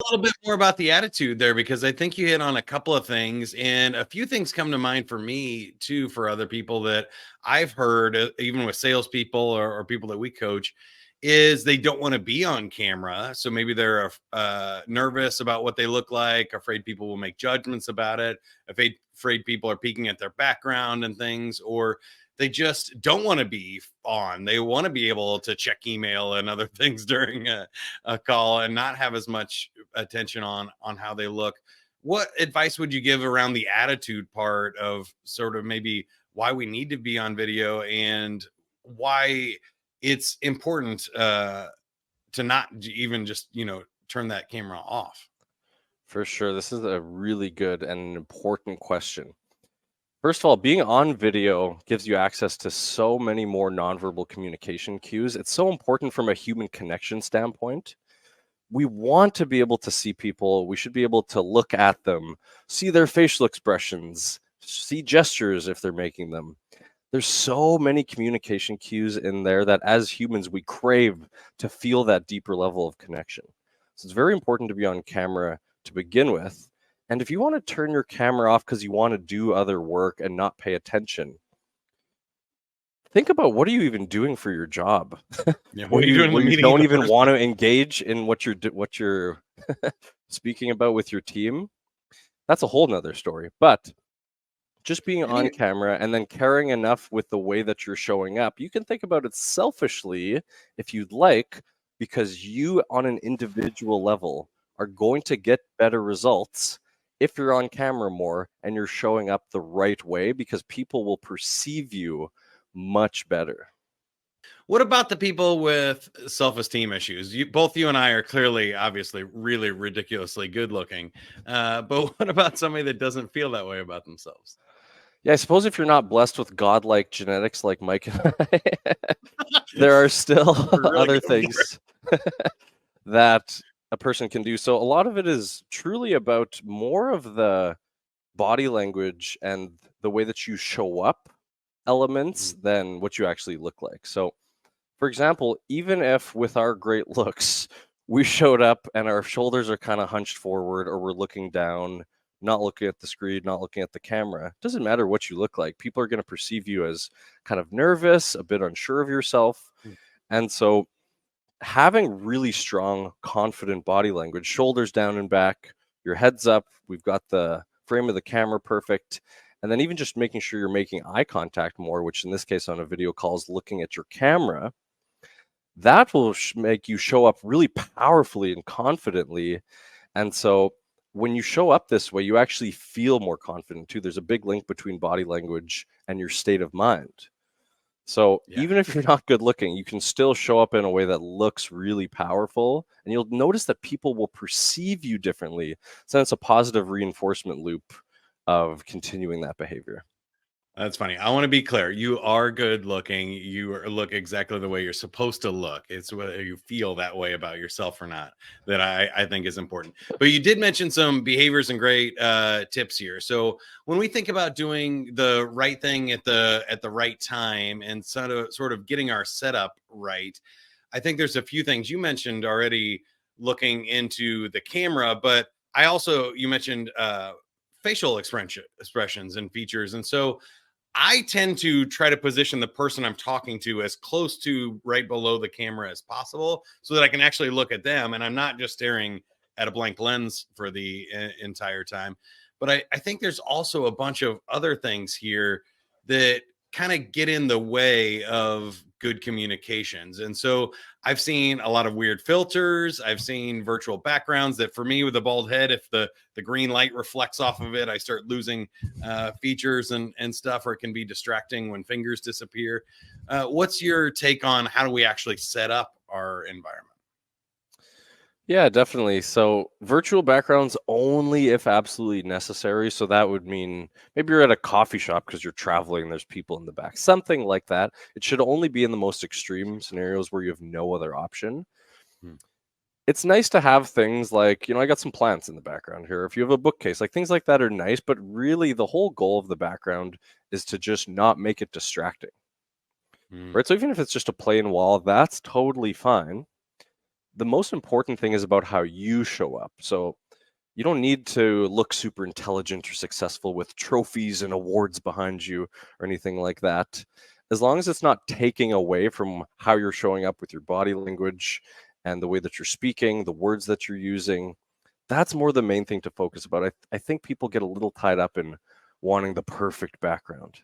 little bit more about the attitude there because I think you hit on a couple of things, and a few things come to mind for me too, for other people that I've heard, even with salespeople or people that we coach, is they don't want to be on camera. So maybe they're nervous about what they look like, afraid people will make judgments about it, afraid people are peeking at their background and things, or they just don't want to be on. They want to be able to check email and other things during a call and not have as much attention on how they look. What advice would you give around the attitude part of sort of maybe why we need to be on video and why it's important to not even just turn that camera off? For sure. This is a really good and important question. First of all, being on video gives you access to so many more nonverbal communication cues. It's so important from a human connection standpoint. We want to be able to see people. We should be able to look at them, see their facial expressions, see gestures if they're making them. There's so many communication cues in there that as humans, we crave to feel that deeper level of connection. So it's very important to be on camera to begin with. And if you want to turn your camera off because you want to do other work and not pay attention, think about what are you even doing for your job? Yeah, what Where are you doing in the you meeting in don't the even first want to place? engage in what you're speaking about with your team. That's a whole nother story. But just being I mean, on camera and then caring enough with the way that you're showing up, you can think about it selfishly if you'd like, because you on an individual level are going to get better results if you're on camera more and you're showing up the right way, because people will perceive you much better. what about the people with self-esteem issues? Both you and I are clearly, obviously, really ridiculously good looking. But what about somebody that doesn't feel that way about themselves? Yeah, I suppose if you're not blessed with godlike genetics like Mike and I, there are still We're really other going for it. things that a person can do. So a lot of it is truly about more of the body language and the way that you show up elements Mm. than what you actually look like. So, for example, even if with our great looks, we showed up and our shoulders are kind of hunched forward or we're looking down, not looking at the screen, not looking at the camera, it doesn't matter what you look like. People are going to perceive you as kind of nervous, a bit unsure of yourself. Mm. And so having really strong, confident body language, shoulders down and back, your head's up, we've got the frame of the camera perfect, and then even just making sure you're making eye contact more, which in this case on a video call is looking at your camera, that will make you show up really powerfully and confidently. And so when you show up this way, you actually feel more confident too. There's a big link between body language and your state of mind. So Yeah. even if you're not good looking, you can still show up in a way that looks really powerful. And you'll notice that people will perceive you differently. So it's a positive reinforcement loop of continuing that behavior. That's funny. I want to be clear. You are good looking. Look exactly the way you're supposed to look. It's whether you feel that way about yourself or not that I think is important. But you did mention some behaviors and great tips here. So when we think about doing the right thing at the right time and sort of getting our setup right, I think there's a few things you mentioned already looking into the camera, but I also you mentioned facial expressions and features, and so I tend to try to position the person I'm talking to as close to right below the camera as possible so that I can actually look at them and I'm not just staring at a blank lens for the entire time. But I think there's also a bunch of other things here that kind of get in the way of good communications. And so I've seen a lot of weird filters. I've seen virtual backgrounds that for me with a bald head, if the green light reflects off of it, I start losing features and stuff, or it can be distracting when fingers disappear. What's your take on how do we actually set up our environment? Yeah, definitely. So virtual backgrounds only if absolutely necessary. So that would mean maybe you're at a coffee shop because you're traveling and there's people in the back, something like that. It should only be in the most extreme scenarios where you have no other option. Hmm. It's nice to have things like, I got some plants in the background here. If you have a bookcase, like things like that are nice, but really the whole goal of the background is to just not make it distracting, Hmm. right? So even if it's just a plain wall, that's totally fine. the most important thing is about how you show up. So you don't need to look super intelligent or successful with trophies and awards behind you or anything like that. As long as it's not taking away from how you're showing up with your body language and the way that you're speaking, the words that you're using, that's more the main thing to focus about. I think people get a little tied up in wanting the perfect background.